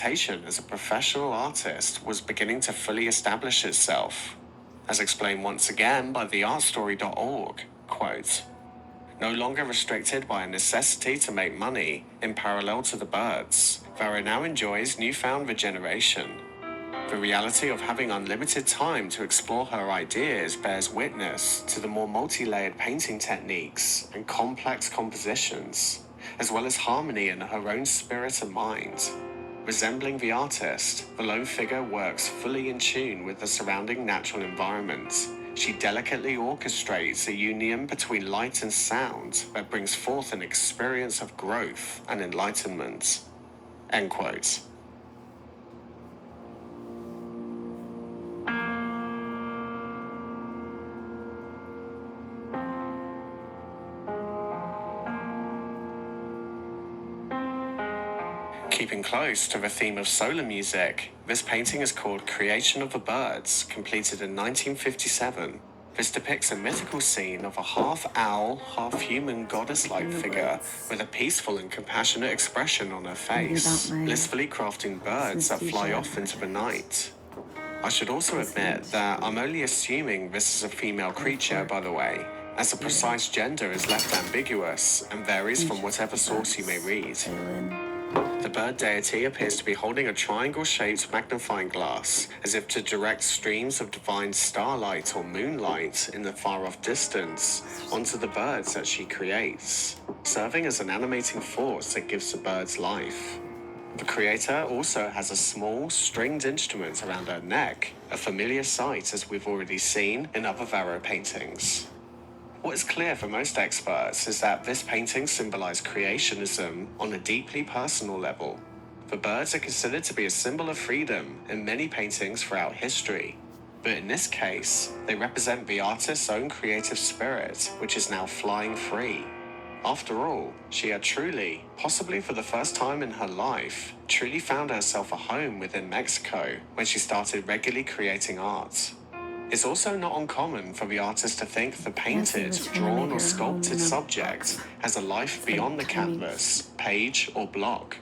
reputation as a professional artist was beginning to fully establish itself. As explained once again by theartstory.org, quote, no longer restricted by a necessity to make money in parallel to the birds, Vera now enjoys newfound regeneration. The reality of having unlimited time to explore her ideas bears witness to the more multi-layered painting techniques and complex compositions, as well as harmony in her own spirit and mind. Resembling the artist, the lone figure works fully in tune with the surrounding natural environment. She delicately orchestrates a union between light and sound that brings forth an experience of growth and enlightenment. End quote. Keeping close to the theme of solar music, this painting is called Creation of the Birds, completed in 1957. This depicts a mythical scene of a half-owl, half-human goddess-like figure with a peaceful and compassionate expression on her face, blissfully crafting birds that fly off into the night. I should also admit that I'm only assuming this is a female creature, by the way, as the precise gender is left ambiguous and varies from whatever source you may read. The bird deity appears to be holding a triangle-shaped magnifying glass, as if to direct streams of divine starlight or moonlight in the far-off distance onto the birds that she creates, serving as an animating force that gives the birds life. The creator also has a small, stringed instrument around her neck, a familiar sight as we've already seen in other Varro paintings. What is clear for most experts is that this painting symbolized creationism on a deeply personal level. The birds are considered to be a symbol of freedom in many paintings throughout history, but in this case, they represent the artist's own creative spirit, which is now flying free. After all, she had truly, possibly for the first time in her life, truly found herself a home within Mexico when she started regularly creating art. It's also not uncommon for the artist to think the painted, drawn, or sculpted subject has a life beyond the canvas, page, or block,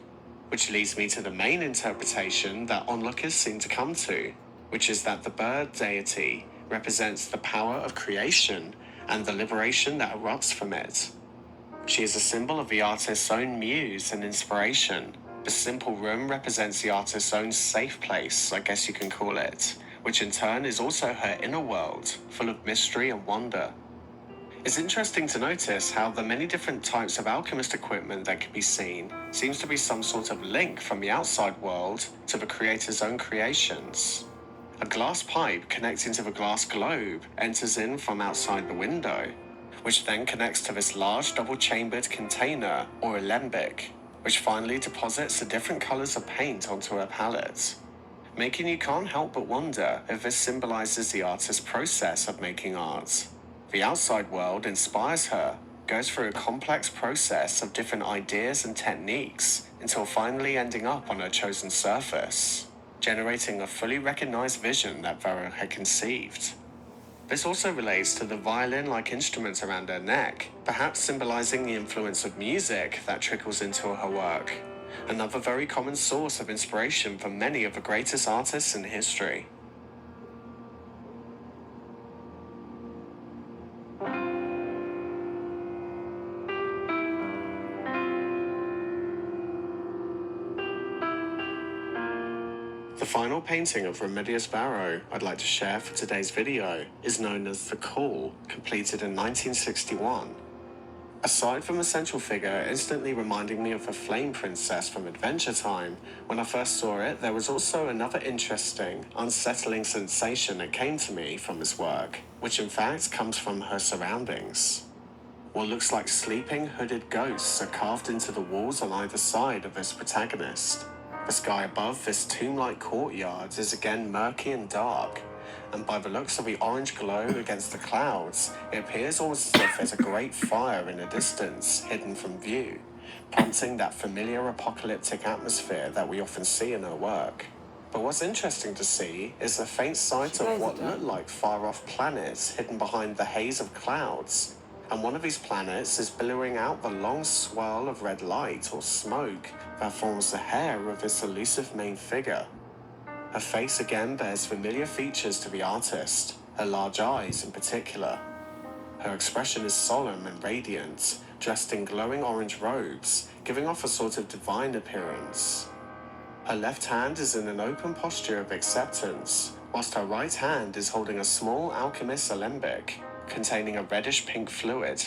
which leads me to the main interpretation that onlookers seem to come to, which is that the bird deity represents the power of creation and the liberation that erupts from it. She is a symbol of the artist's own muse and inspiration. The simple room represents the artist's own safe place, I guess you can call it, which in turn is also her inner world, full of mystery and wonder. It's interesting to notice how the many different types of alchemist equipment that can be seen seems to be some sort of link from the outside world to the creator's own creations. A glass pipe connecting to the glass globe enters in from outside the window, which then connects to this large double-chambered container or alembic, which finally deposits the different colors of paint onto her palette, making you can't help but wonder if this symbolizes the artist's process of making art. The outside world inspires her, goes through a complex process of different ideas and techniques until finally ending up on her chosen surface, generating a fully recognized vision that Varro had conceived. This also relates to the violin-like instrument around her neck, perhaps symbolizing the influence of music that trickles into her work, another very common source of inspiration for many of the greatest artists in history. The final painting of Remedios Varo I'd like to share for today's video is known as The Call, completed in 1961. Aside from the central figure instantly reminding me of the Flame Princess from Adventure Time, when I first saw it, there was also another interesting, unsettling sensation that came to me from this work, which in fact comes from her surroundings. What looks like sleeping, hooded ghosts are carved into the walls on either side of this protagonist. The sky above this tomb-like courtyard is again murky and dark, and by the looks of the orange glow against the clouds, it appears almost as if there's a great fire in the distance, hidden from view, prompting that familiar apocalyptic atmosphere that we often see in her work. But what's interesting to see is the faint sight of what look like far-off planets hidden behind the haze of clouds, and one of these planets is billowing out the long swirl of red light or smoke that forms the hair of this elusive main figure. Her face again bears familiar features to the artist, her large eyes in particular. Her expression is solemn and radiant, dressed in glowing orange robes, giving off a sort of divine appearance. Her left hand is in an open posture of acceptance, whilst her right hand is holding a small alchemist's alembic, containing a reddish-pink fluid,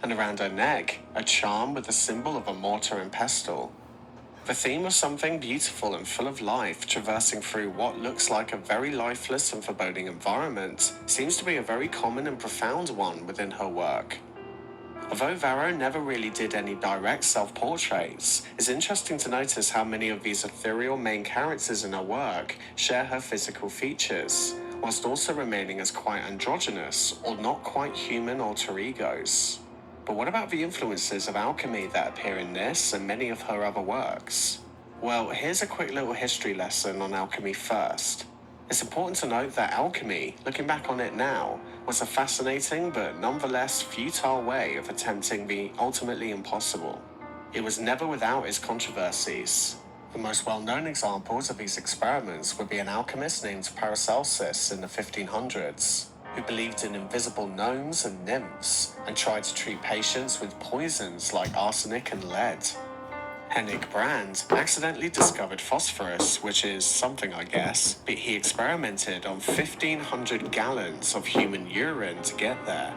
and around her neck, a charm with the symbol of a mortar and pestle. The theme of something beautiful and full of life traversing through what looks like a very lifeless and foreboding environment seems to be a very common and profound one within her work. Although Varro never really did any direct self-portraits, it's interesting to notice how many of these ethereal main characters in her work share her physical features, whilst also remaining as quite androgynous or not quite human alter egos. But what about the influences of alchemy that appear in this and many of her other works? Well, here's a quick little history lesson on alchemy first. It's important to note that alchemy, looking back on it now, was a fascinating but nonetheless futile way of attempting the ultimately impossible. It was never without its controversies. The most well-known examples of these experiments would be an alchemist named Paracelsus in the 1500s, who believed in invisible gnomes and nymphs and tried to treat patients with poisons like arsenic and lead. Henrik Brand accidentally discovered phosphorus, which is something I guess, but he experimented on 1,500 gallons of human urine to get there.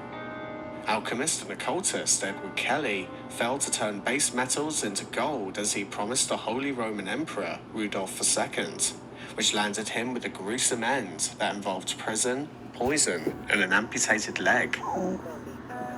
Alchemist and occultist Edward Kelly failed to turn base metals into gold as he promised the Holy Roman Emperor Rudolph II, which landed him with a gruesome end that involved prison, poison, and an amputated leg.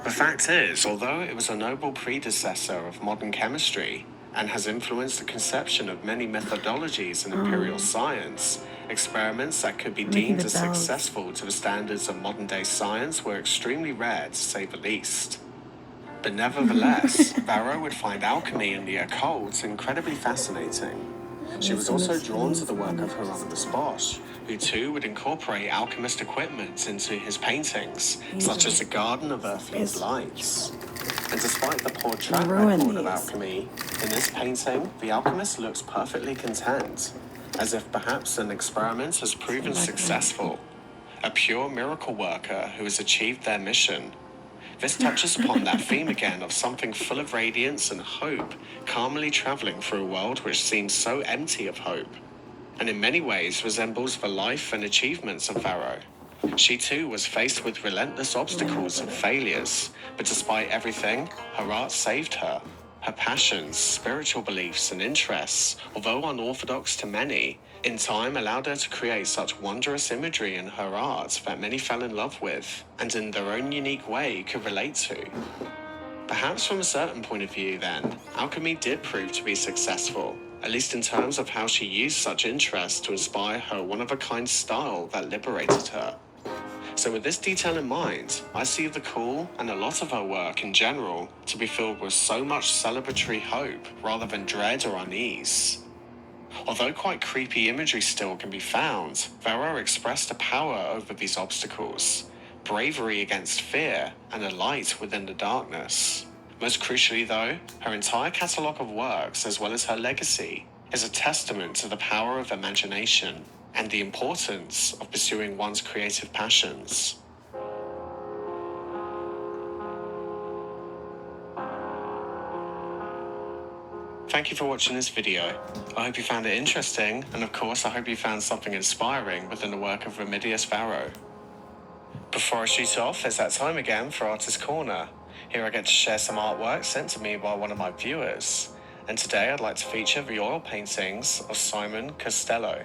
The fact is, although it was a noble predecessor of modern chemistry, and has influenced the conception of many methodologies in imperial science, experiments that could be deemed as successful to the standards of modern-day science were extremely rare, to say the least. But nevertheless, Varro would find alchemy and the occult incredibly fascinating. She was also drawn to the work of Hieronymus Bosch, who too would incorporate alchemist equipment into his paintings, such as the Garden of Earthly Lights. And despite the poor track record of alchemy, in this painting, the alchemist looks perfectly content, as if perhaps an experiment has proven successful. A pure miracle worker who has achieved their mission. This touches upon that theme again of something full of radiance and hope, calmly travelling through a world which seems so empty of hope, and in many ways resembles the life and achievements of Varro. She too was faced with relentless obstacles and failures, but despite everything, her art saved her. Her passions, spiritual beliefs and interests, although unorthodox to many, in time allowed her to create such wondrous imagery in her art that many fell in love with, and in their own unique way could relate to. Perhaps from a certain point of view then, alchemy did prove to be successful, at least in terms of how she used such interest to inspire her one-of-a-kind style that liberated her. So with this detail in mind, I see the cool and a lot of her work in general to be filled with so much celebratory hope rather than dread or unease. Although quite creepy imagery still can be found, Varro expressed a power over these obstacles, bravery against fear, and a light within the darkness. Most crucially though, her entire catalogue of works as well as her legacy is a testament to the power of imagination and the importance of pursuing one's creative passions. Thank you for watching this video. I hope you found it interesting, and of course I hope you found something inspiring within the work of Remedios Varro. Before I shoot off, it's that time again for Artist Corner. Here I get to share some artwork sent to me by one of my viewers, and today I'd like to feature the oil paintings of Simon Costello.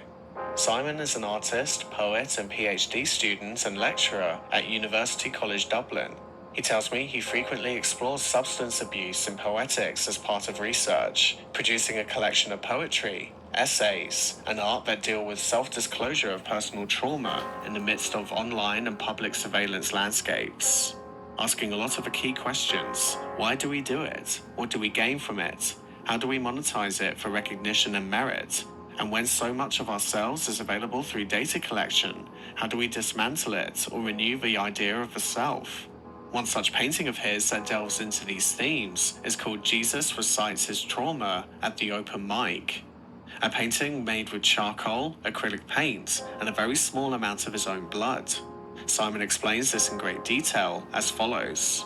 Simon is an artist, poet and PhD student and lecturer at University College Dublin. He tells me he frequently explores substance abuse in poetics as part of research, producing a collection of poetry, essays, and art that deal with self-disclosure of personal trauma in the midst of online and public surveillance landscapes. Asking a lot of the key questions: why do we do it? What do we gain from it? How do we monetize it for recognition and merit? And when so much of ourselves is available through data collection, how do we dismantle it or renew the idea of the self? One such painting of his that delves into these themes is called Jesus Recites His Trauma at the Open Mic, a painting made with charcoal, acrylic paint, and a very small amount of his own blood. Simon explains this in great detail as follows.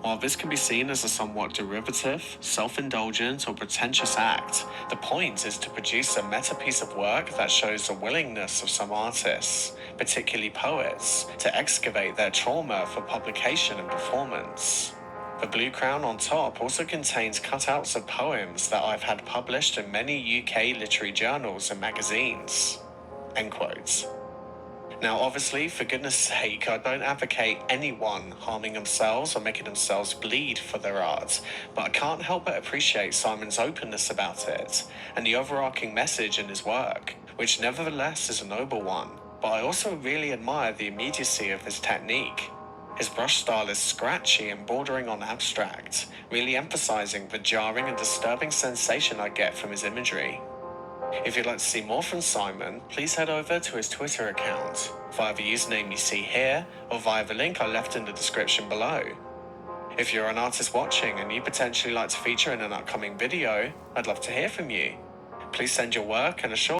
While this can be seen as a somewhat derivative, self-indulgent, or pretentious act, the point is to produce a meta piece of work that shows the willingness of some artists, particularly poets, to excavate their trauma for publication and performance. The blue crown on top also contains cutouts of poems that I've had published in many UK literary journals and magazines. End quote. Now, obviously, for goodness sake, I don't advocate anyone harming themselves or making themselves bleed for their art, but I can't help but appreciate Simon's openness about it, and the overarching message in his work, which nevertheless is a noble one. But I also really admire the immediacy of his technique. His brush style is scratchy and bordering on abstract, really emphasizing the jarring and disturbing sensation I get from his imagery. If you'd like to see more from Simon, please head over to his Twitter account, via the username you see here, or via the link I left in the description below. If you're an artist watching and you potentially like to feature in an upcoming video, I'd love to hear from you. Please send your work and a short